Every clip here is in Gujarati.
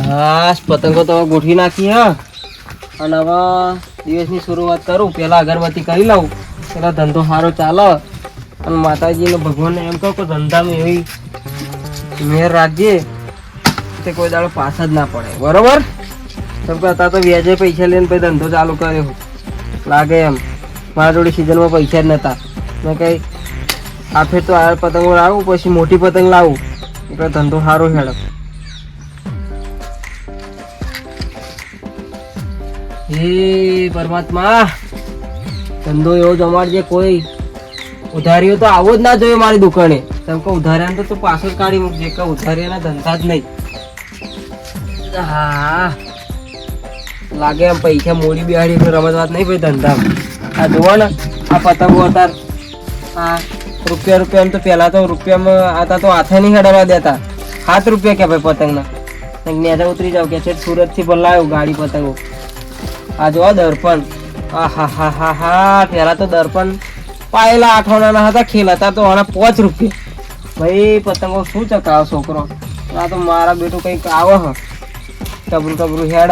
હા પતંગો તો ગોઠવી નાખી હ અને હવે દિવસની શરૂઆત કરું. પેલા અગરબત્તી કરી લઉં, પેલા ધંધો સારો ચાલે અને માતાજીને ભગવાનને એમ કહું કે ધંધામાં એવી મેર રાખજે તે કોઈ દાડો પાસ જ ના પડે. બરોબર? કેમ કે અત્યારે તો વ્યાજે પૈસા લઈને પછી ધંધો ચાલુ કર્યો લાગે એમ. મારા જોડે સિઝનમાં પૈસા જ નહોતા. મેં કંઈ આ ફેર તો આ પતંગો લાવું, પછી મોટી પતંગ લાવું એટલે ધંધો સારો હેડે. હે પરમાત્મા, ધંધો એવો જમાડજે, કોઈ ઉધારીઓ તો આવો જ ના જોઈએ મારી દુકાને. કેમ કે ઉધાર્યા તો પાછળ કાઢી મૂકજે કે ઉધારીના ધંધા જ નહીં. હા લાગે એમ પૈસા મોડી બિહાડી રમત વાત નહીં ભાઈ ધંધામાં. આ જુઓ ને આ પતંગો અતાર આ રૂપિયા એમ તો પહેલા તો રૂપિયામાં આતા તો હાથે નહીં હડાવવા દેતા. 7 રૂપિયા કે ભાઈ પતંગના નેતા ઉતરી જાવ કે છે સુરતથી બોલાયો ગાડી પતંગો. આ જો દર્પણ, હા હા હા હા હા, પહેલા તો દર્પણ પાયેલા 8 આના હતા, ખેલ હતા તો આના 5 રૂપિયા. ભાઈ પતંગો શું ચકાવો છોકરો. આ તો મારા બેટું કંઈક આવો હ ટબરું હેડ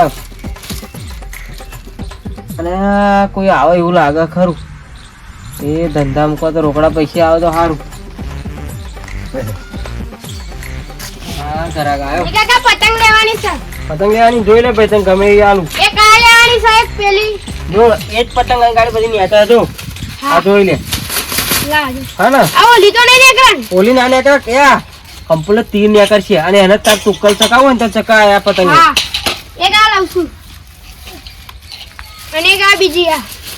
અને કોઈ આવે એવું લાગે ખરું. એ ધંધામાં કહો તો રોકડા પૈસા આવે તો સારું. હા ઘરાક આવ્યો. પતંગ લેવાની છે. પતંગ લેવાની જોઈ લે ભાઈ, તને ગમે એ આલું. એક આ લેવાની સાહેબ પેલી જો એ જ પતંગ ગાડી બધી નેતા જો આ જોઈ લે. હા ને આ ઓલી તો નહીં નીકળે. ઓલી ના નેકર ક્યાં કમ્પ્લીટ તીર નેકર છે અને એને તાર ટુક્કલ ચકાવો ને તો ચકાય આ પતંગ. હા એક આ લાવ છું અને એક આ બીજી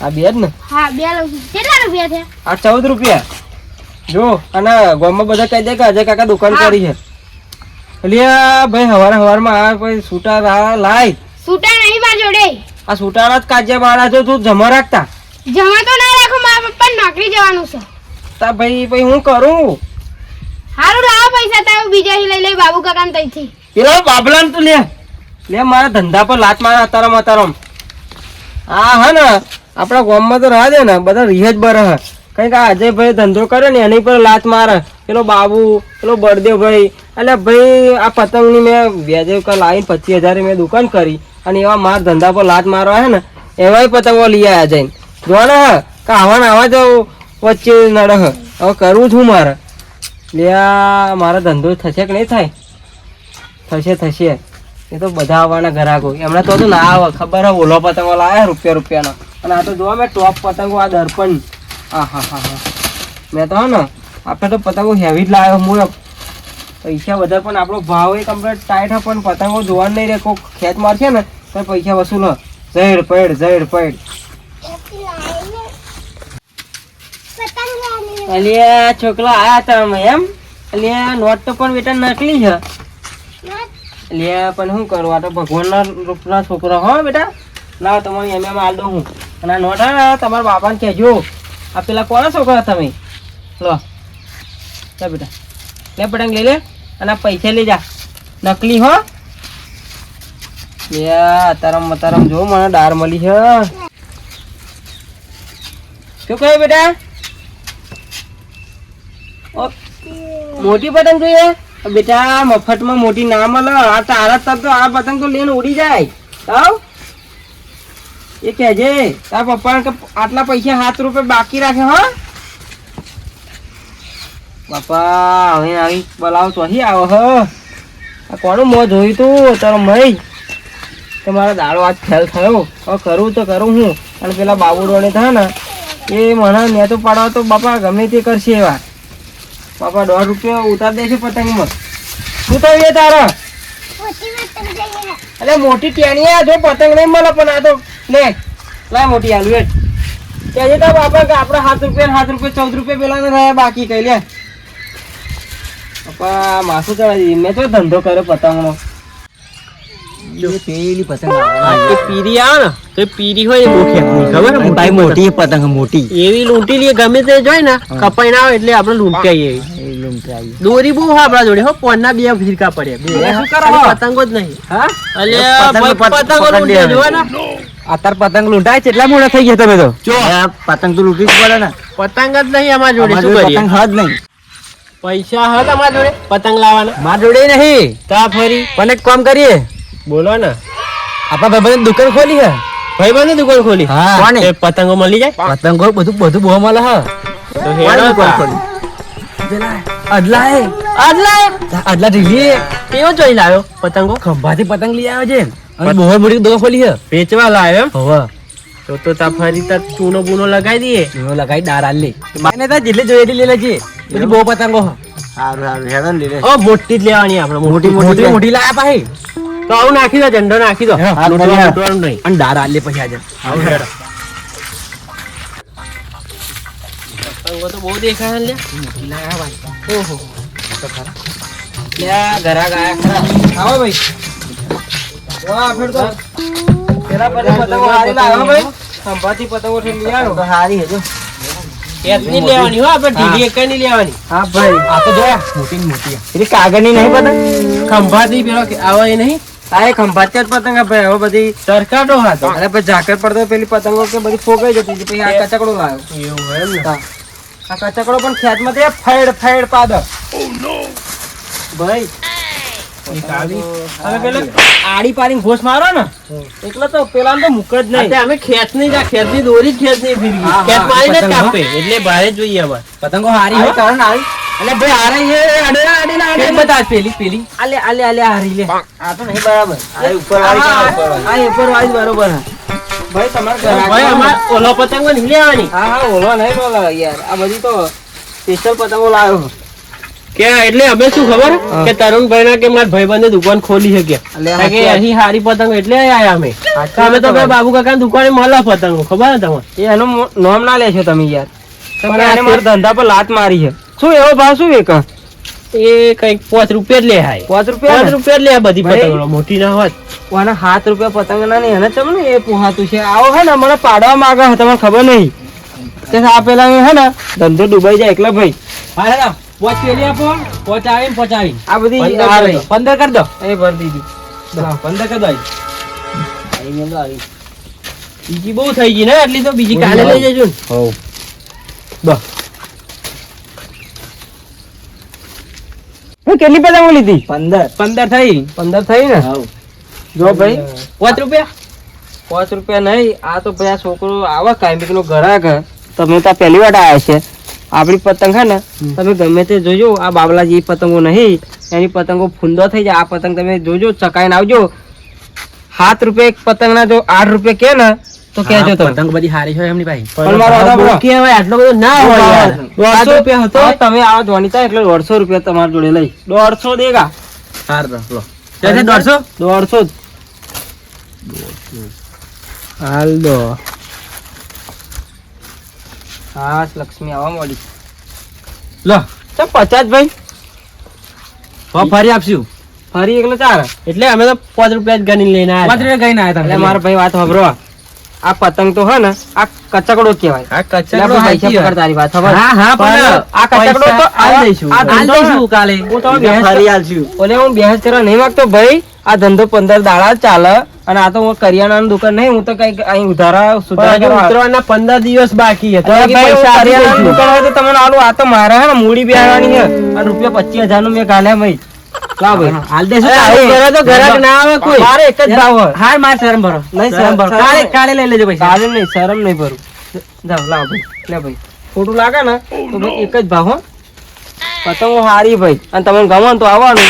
આ બે જ ને? હા બે લાવ છું. કેટલા રૂપિયા છે? આ 14 રૂપિયા. જો અને ગામમાં બધા કહી દે કે અજય કાકા દુકાન કરી છે. એટલે ભાઈ હવારમાં આ કોઈ સૂટા લાય. સૂટા નહીં માર જોડે. આ સૂટાના જ કાજ્યા બાળા જો તું જમા રાખતા. જમા તો ના રાખો, મારા પપ્પા નોકરી જવાનું છે. તા ભાઈ હું કરું? હારું લાવો પૈસા તાવ બીજા લઈ લઈ બાબુ કાકા તઈથી. પેલો બાબલાન તું લે મારા ધંધા પર લાત મારા અતારમ. હા હા ને આપણા ગામમાં તો રહે ને બધા રિહજ બર હ કઈક આ અજયભાઈ ધંધો કરે ને એની પર લાત મારે પેલો બાબુ પેલો બળદેવભાઈ. એટલે ભાઈ આ પતંગની મેં વ્યાજે લાવીને 25,000 મેં દુકાન કરી અને એવા મારા ધંધા પર લાત મારવા હે ને એવાય પતંગો લઈ આવ્યા જઈને. જો ને કે આવા તો વચ્ચે નડે હ. હવે કરવું છું મારે લે મારો ધંધો થશે કે નહીં થાય? થશે. એ તો બધા આવવાના ગ્રાહકો એમણે તો ના આવે ખબર હે. ઓલો પતંગો લાવ્યા રૂપિયાનો અને આ તો જોવા મેં ટોપ પતંગો આ દર્પણ. હા મેં તો હા ને આપણે તો પતંગો હેવી જ લાવ્યો. હું પૈસા વધારે પણ આપણો ભાવ એ કમ્પ્લીટ ટાઈટ હે પણ પતંગો જોવા નહીં રે. કોઈ ખેંચ મારશે ને તો પૈસા વસૂલ ઝેડ પડ. અલ્યા છોકરા આયા તમે એમ? અલ્યા નોટ તો પણ બેટા નકલી છે. અલ્યા પણ શું કરું, આ તો ભગવાનના રૂપના છોકરા હો બેટા. લાવ તમારી એમ હાલ દઉં હું. અને આ નોટ હા તમારા બાપાને કહેજો. આ પેલા કોના છોકરા તમે? લો બેટા લે પતંગ લઈ લે અને આ પૈસા લઈ જા. નકલી હો. તારમ જો મને ડાર મળી છે. શું કહ્યું બેટા? મોટી પતંગ જોઈએ બેટા? મફતમાં મોટી ના મળે. આ તારા તર તો આ પતંગ તો લઈને ઉડી જાય. એ કહેજે તાર પપ્પા કે આટલા પૈસા 7 રૂપિયા બાકી રાખે. હા બાપા હવે આવી બોલાવ તો અહીં આવો હ. આ કોનું મોં જોયું તું તારો મય તમારો દાડો આજ ફેલ થયો. હવે કરું તો કરું હું. અને પેલા બાબુડોને થાય ને એ મને નેતો પાડવા તો બાપા ગમે તે કરશે એવા. બાપા 1.5 રૂપિયા ઉતાર દેશે પતંગમાં. શું થયું તારા? અરે મોટી ટેણી જો પતંગ નહીં મળે પણ આ તો લે લાય મોટી આલુ એ કહેજે તો બાપા કે આપણે 7 રૂપિયા 14 રૂપિયા પેલા રહ્યા બાકી કઈ લે. બાપા માસું ચડાવી મેં તો ધંધો કર્યો પતંગનો. પેલી પતંગ પીરી આવે ને તો પીરી હોય ખબર મોટી પતંગ મોટી એવી લૂંટી લઈએ ગમે તે જોઈ ને કપાઈ ના આવે એટલે આપણે લૂંટાઈએ. દોરી બહુ આપડા જોડે હો. 5 ના 2 ફીરકા પડ્યા. પતંગો જ નહીં. પતંગો લૂંટ્યા જોવા ને અત્યારે પતંગ લૂંટાય કેટલા મોડા થઈ ગયા તમે તો? પતંગ તો લૂંટી જ પડે ને. પતંગ જ નહીં અમારા જોડે. શું કરીએ? પતંગ હદ નહીં. પૈસા હતા અમારા જોડે પતંગ લાવવાના? મારા જોડે નહીં. તા ફરી પણ એક કામ કરીએ બોલો ને. આપણા ભાઈબંધે દુકાન ખોલી હે. ભાઈબંધે દુકાન ખોલી. હા. કોને? એ પતંગો મળી જાય. પતંગો બધું બહુ મળે હે. તો હેડો તા. અદલા ઢીલી કેવો જોઈ લાવ્યો પતંગો? ખંભાથી પતંગ લઈ આવ્યો છે અને બહુ મોટી દુકાન ખોલી હે. વેચવા લાવ્યો એમ? હવે તો તા ફરી તા ચૂનો બૂનો લગાવી દઈએ. એનો લગાઈ દારાલ લે માને તા જેટલી જોઈએ એટલી લઈ લેજે. બધી બહુ પતંગો હે. સારું હેડો ને લે. ઓ મોટી જ લેવાની આપણે. મોટી લાયા પાહી. તો આવું નાખી દો, ઝંડો નાખી દો. હા, લૂંટવાનું નહીં. અને દારાલ લે પછી આજે આવું હેડો. પતંગો તો બહુ દેખાય લે. ઓહો. લે આ ઘરા ગયા ખરા. આવો ભાઈ. વાહ ફેર તો પેલા પતંગો હારી લાવો ભાઈ. ખંભાથી પતંગો થી લઈ આવો. હારી હે જો. એટલી લેવાની હો, આપણે ઢીલી એક નહીં લેવાની. હા ભાઈ. આ તો જોયા મોટી એટલે કાગળની નહીં પતંગ. ખંભાથી પેલો આવે એ નહીં. આ ખંભાતી જ પતંગ ભાઈ. હવે બધી સરકાટો હતો. અરે પછી ઝાકર પડતો પેલી પતંગો કે બધી ફોકાઈ જતી. પછી આ કચકડો લાવ્યો. એવું હોય ને. આ કચકડો પણ ખેતમાં તે ફેડ પાદ. ભાઈ હવે પેલો આડી પાડીને ઘોસ મારો ને એટલે તો પેલા તો મુક જ નહીં. અમે ખેત નહીં જા, ખેત ની દોરી જ ખેત નહીં ફીરવી. ખેત મારીને જ કાપે એટલે ભારે જોઈએ અમારે. પતંગો હારી હો. કારણ આવી એટલે ભાઈ હારે એ આડે બતા પેલી આલે હારી લે. આ તો નહીં બરાબર. આ ઉપર વાળી બરોબર હે. ભાઈ તમારે ભાઈ અમાર ઓલો પતંગો નહીં લેવાની. હા ઓલો નહીં ઓલો યાર. આ બધી તો સ્પેશિયલ પતંગો લાવ્યો કે એટલે અમે શું ખબર કે તરુણભાઈ ના કે મારા ભાઈબંધે દુકાન ખોલી છે કે અહીં હારી પતંગ એટલે આયા અમે. અમે તો ભાઈ બાબુ કાકા દુકાને મળે પતંગો. ખબર ને તમારે? એનું નામ ના લેશો તમે યાર. તમે મારા ધંધા પર લાત મારી છે. શું એવો ભાવ શું વેક? એ કઈક 5 રૂપિયા જ લે. હાય 5 રૂપિયા જ લે બધી પતંગો. મોટી ના હોત. ઓના 7 રૂપિયા પતંગ ના નહીં એને ચમ ને એ પોહાતું છે. આવો હે ને મને પાડવા માંગે તમને ખબર નહીં કે આ પેલા હે ને ધંધો ડૂબાઈ જાય એકલા ભાઈ. હા પોચ પેલી આપો. પહોંચાવી આ બધી 15 કરી દો. એ ભર દીધી. 15 કરી દો. બીજી બહુ થઈ ગઈ ને એટલી તો બીજી કાલે લઈ જજો. કેટલી પતંગો લીધી? 15 થઈ. 15 થઈ ને? જો ભાઈ 5 રૂપિયા. 5 રૂપિયા નહીં. આ તો ભાઈ આ છોકરો આવા કાયમિક નો ઘરાક. તમે ત્યાં પહેલી વાર આવ્યા છે. આપડી પતંગ છે ને તમે ગમે તે જોજો. આ બાબલાજી પતંગો નહીં એની પતંગો ફૂંદો થઈ જાય. આ પતંગ તમે જોજો ચકાઈને આવજો. 7 રૂપિયા એક પતંગ ના જો 8 રૂપિયા કે ને તો કેજો તમે. પતંગ બધી હારી હોય એમની ભાઈ. પણ મારો આટલો કેવાય આટલો બધો ના હોય યાર. 200 રૂપિયા હતો. તમે આવો ધોનીતા એટલે 150 રૂપિયા તમારા જોડે લઈ. 150 દેગા. હાર લો. ચાલે 150. 150 હાલ દો. હા લક્ષ્મી આવવા મળી. લો તો 50 ભાઈ. ફરી આપશું. ફરી એકલો 4 એટલે અમે તો 5 રૂપિયા જ ગણી લઈને આવ્યા. 5 રૂપિયા ગઈને આવ્યા એટલે મારા ભાઈ વાત સાંભળો. આ પતંગ તો હે ને આ કચકડો કહેવાય. આ કચકડો પૈસા પકડ તારી વાત ખબર. હા પણ આ કચકડો તો આલ દઈશું. આલ દઈશું કાલે. હું તો ફરી આલશું. ઓલે હું બહેસ કરવા નહીં માંગતો ભાઈ. આ ધંધો 15 દાડા ચાલે અને આ તો હું કરિયાણાની દુકાન નહીં. હું તો કઈ અહીં ઉધારા સુધારા ઉતરવાના 15 દિવસ બાકી હતા. કરિયાણાની દુકાન હોય તો તમને આલું. આ તો મારે હે ને મૂડી બેહાડવાની છે અને ₹25,000 નું મેં ગાલ્યા ભાઈ. લાવ ભાઈ હાલ દેશું. તો ઘરાક ના આવે કોઈ. મારે એક જ ભાવ હોય. હાર માર શરમ ભરો. નહીં શરમ ભરો. કાલે લઈ લેજો પૈસા. કાલે નહીં શરમ નહીં ભરું. જાવ લાવ ભાઈ. લે ભાઈ ખોટું લાગે ને તો ભાઈ એક જ ભાવ હો. પતંગો હારી ભાઈ અને તમને ગમો ને તો આવવાનું.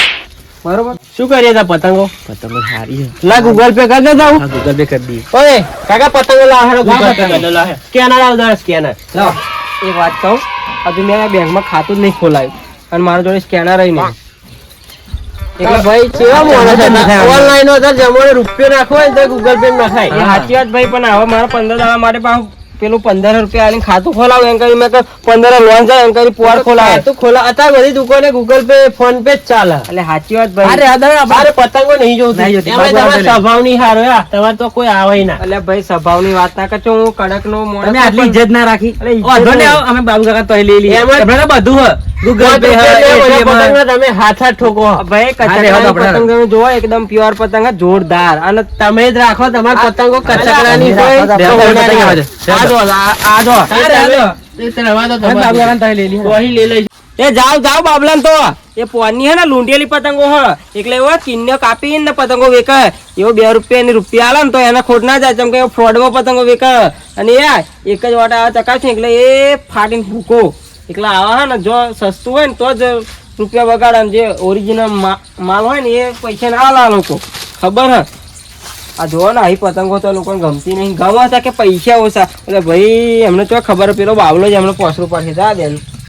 બરોબર. શું કરીએ તા પતંગો? પતંગો હારી હે. લા ગૂગલ પે કરી દેતા હું. ગૂગલ પે કરી દઈએ. ઓય કાકા પતંગો લાવ હેડો ગૂગલ પે કરી દો. લા સ્કેનર આવ દર સ્કેનર. લાવ એક વાત કહું. હજુ મેં બેંકમાં ખાતું જ નહીં ખોલાયું અને મારા જોડે સ્કેનર રહી નહીં. એટલે ભાઈ કેવા મોડા ઓનલાઈન હતો જમોને રૂપિયો નાખવો હોય તો ગૂગલ પે નખાય. એ સાચી વાત ભાઈ. પણ હવે મારા 15 દાડા માટે પાછું પેલું 15 રૂપિયા આલીને ખાતું ખોલાવું એમ કરી મેં 15 લોન જાય એમ કરી પોર ખોલાવે તો ખોલા. અત્યારે બધી દુકાને ગૂગલ પે ફોન પે જ ચાલે. એટલે સાચી વાત ભાઈ. અરે પતંગો નહીં જોતી. તમારા સ્વભાવની હારો તમારે તો કોઈ આવે ના. એટલે ભાઈ સ્વભાવની વાત ના કરજો. હું કડક નો મોણસ. તમે આટલી ઇજ્જત ના રાખી. અમે બાબુ કાકા તો લઈ લઈએ. એમાં બધું હે. ગૂગલ પે પતંગ તમે હાથ ઠોકો ભાઈ. પતંગ તમે જોવો એકદમ પ્યોર પતંગ જોરદાર. અને તમે જ રાખો તમારા પતંગો કચકડાની હોય. એ જાવ બાબલાન તો એ પોની હે ને લૂંટેલી પતંગો હ એટલે એવો કિન્ને કાપીને ને પતંગો વેકે એવો 2 રૂપિયા ની રૂપિયા આલે ને તો એને ખોટ ના જાય જેમ કે ફ્રોડમાં પતંગો વેકે અને યાર એક જ વાટા આ ચકાશે એટલે એ ફાટીને ફૂકો એટલે આવા હે ને જો સસ્તું હોય ને તો જ રૂપિયા બગાડે ને જે ઓરિજિનલ માલ હોય ને એ પૈસા ના આલે આ લોકો ખબર હે આ જો ને અહીં પતંગો તો લોકોને ગમતી નહીં ગમે હતા કે પૈસા ઓછા એટલે ભાઈ એમને તો ખબર પેલો બાવલો જ એમને 5 રૂપિયા જા દે